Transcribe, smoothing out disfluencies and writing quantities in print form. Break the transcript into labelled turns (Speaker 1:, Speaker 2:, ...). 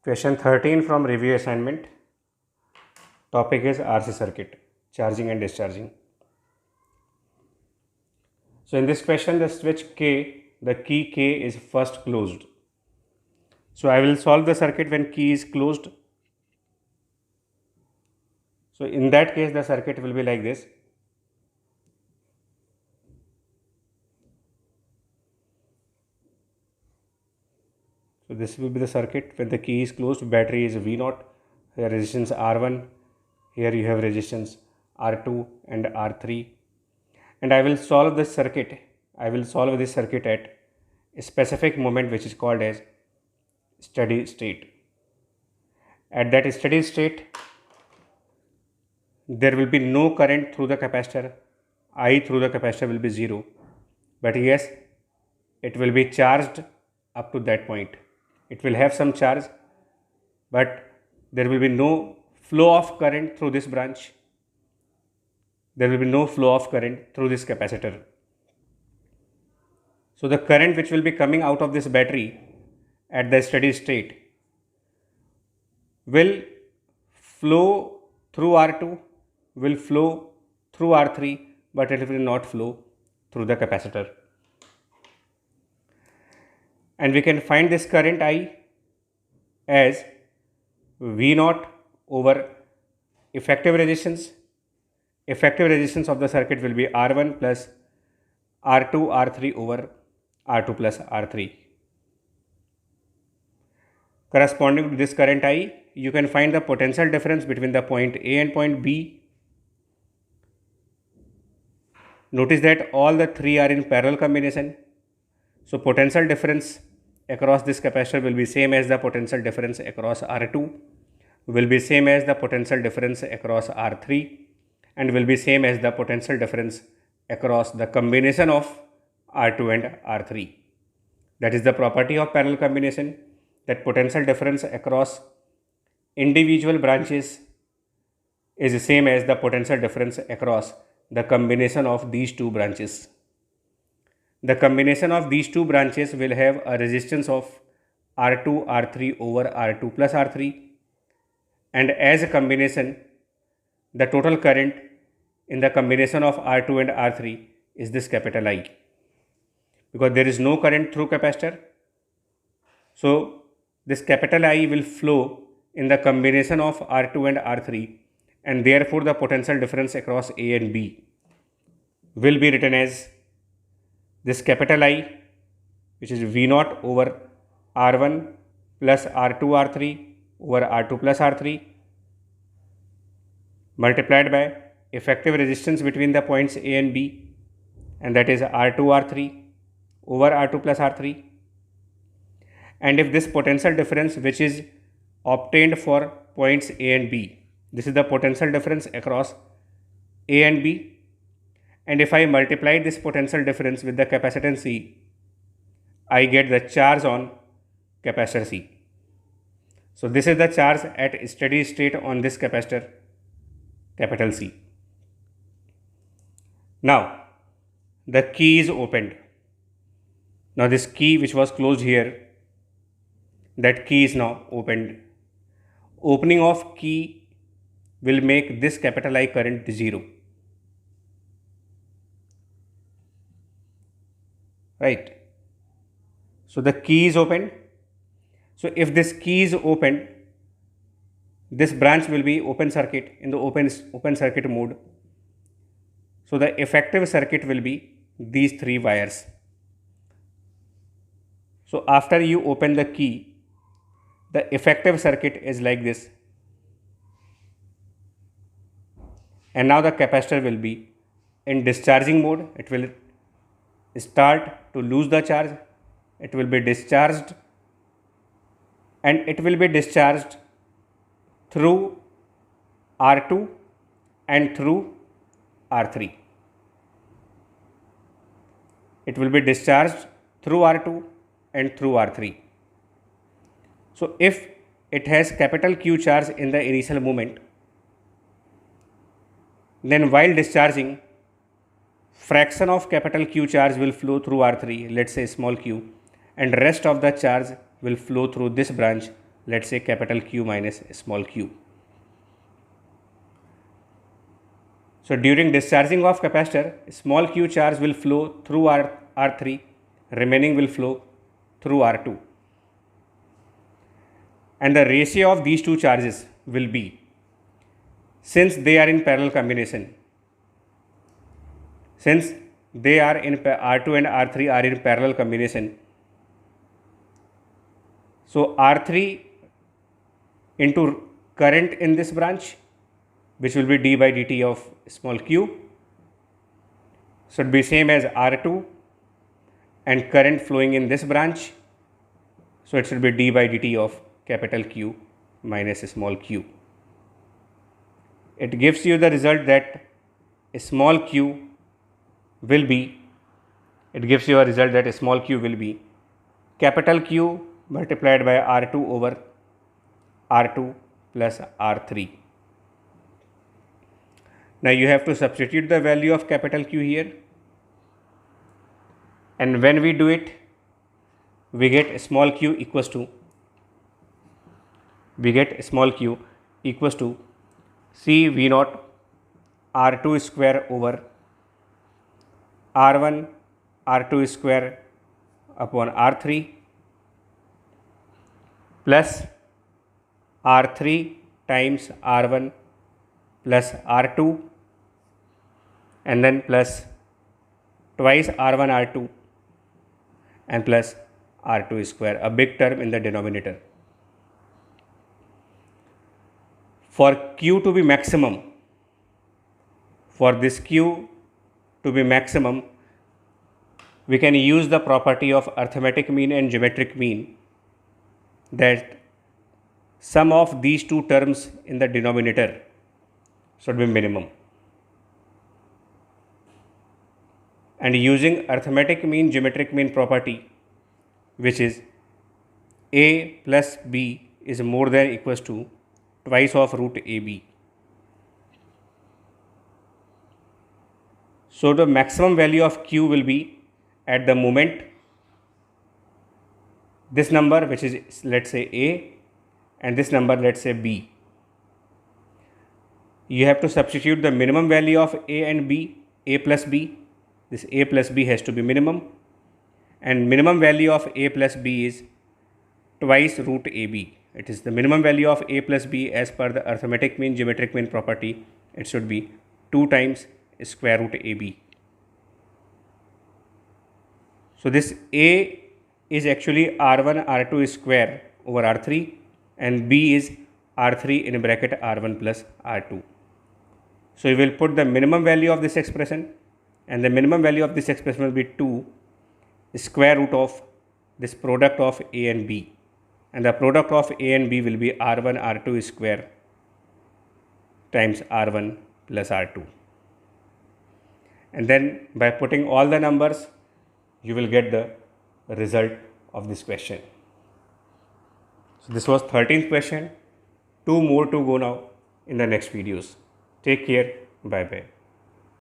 Speaker 1: Question 13 from review assignment. Topic is RC circuit, charging and discharging. So in this question, the switch K, the key K is first closed. So I will solve the circuit when key is closed. So in that case, the circuit will be like this. So this will be the circuit when the key is closed. Battery is V0, here resistance R1, here you have resistance R2 and R3. And I will solve this circuit. I will solve this circuit at a specific moment which is called as steady state. At that steady state, there will be no current through the capacitor. I through the capacitor will be 0. But yes, it will be charged up to that point. It will have some charge, but there will be no flow of current through this branch. There will be no flow of current through this capacitor. So the current which will be coming out of this battery at the steady state will flow through R2, will flow through R3, but it will not flow through the capacitor. And we can find this current I as V0 over effective resistance. Effective resistance of the circuit will be R1 plus R2 R3 over R2 plus R3. Corresponding to this current I, you can find the potential difference between the point A and point B. Notice that all the three are in parallel combination. So potential difference across this capacitor will be same as the potential difference across R2, will be same as the potential difference across R3, and will be same as the potential difference across the combination of R2 and R3. That is the property of parallel combination, that potential difference across individual branches is the same as the potential difference across the combination of these two branches. The combination of these two branches will have a resistance of R2 R3 over R2 plus R3, and as a combination, the total current in the combination of R2 and R3 is this capital I, because there is no current through capacitor. So this capital I will flow in the combination of R2 and R3, and therefore the potential difference across A and B will be written as this capital I, which is V0 over R1 plus R2 R3 over R2 plus R3, multiplied by effective resistance between the points A and B, and that is R2 R3 over R2 plus R3. And if this potential difference which is obtained for points A and B, this is the potential difference across A and B, and if I multiply this potential difference with the capacitance C, I get the charge on capacitor C. So this is the charge at steady state on this capacitor, capital C. Now the key is opened. Now this key which was closed here, that key is now opened. Opening of key will make this capital I current 0. Right. So the key is opened. So if this key is opened, this branch will be open circuit in the open circuit mode. So the effective circuit will be these three wires. So after you open the key, the effective circuit is like this. And now the capacitor will be in discharging mode. It will start to lose the charge. It will be discharged, and it will be discharged through R2 and through R3. It will be discharged through R2 and through R3. So if it has capital Q charge in the initial moment, then while discharging, fraction of capital Q charge will flow through R3, let's say small q, and rest of the charge will flow through this branch let's say capital Q minus small q. So during discharging of capacitor, small q charge will flow through R3, remaining will flow through R2. And the ratio of these two charges will be, since they are in parallel combination, since they are in R2 and R3 are in parallel combination, so R3 into current in this branch, which will be d by dt of small q, should be same as R2, and current flowing in this branch, so it should be d by dt of capital Q minus small q. It gives you the result that small q will be, it gives you a result that small q will be capital Q multiplied by R2 over R2 plus R3. Now you have to substitute the value of capital Q here, and when we do it, we get small q equals to, C V naught R2 square over R1 R2 square upon R3 plus R3 times R1 plus R2, and then plus twice R1 R2 and plus R2 square, a big term in the denominator. For Q to be maximum, for this Q to be maximum, we can use the property of arithmetic mean and geometric mean, that sum of these two terms in the denominator should be minimum. And using arithmetic mean geometric mean property, which is a plus b is more than equals to twice of root ab. So the maximum value of q will be at the moment this number, which is let's say a, and this number let's say b. You have to substitute the minimum value of a and b, a plus b. This a plus b has to be minimum, and minimum value of a plus b is twice root ab. It is the minimum value of a plus b as per the arithmetic mean geometric mean property. It should be 2 times square root ab. So this a is actually R1 R2 square over R3, and b is R3 in bracket R1 plus R2. So you will put the minimum value of this expression, and the minimum value of this expression will be 2 square root of this product of a and b, and the product of a and b will be R1 R2 square times R1 plus R2. And then by putting all the numbers, you will get the result of this question. So this was 13th question. 2 more to go now in the next videos. Take care. Bye bye.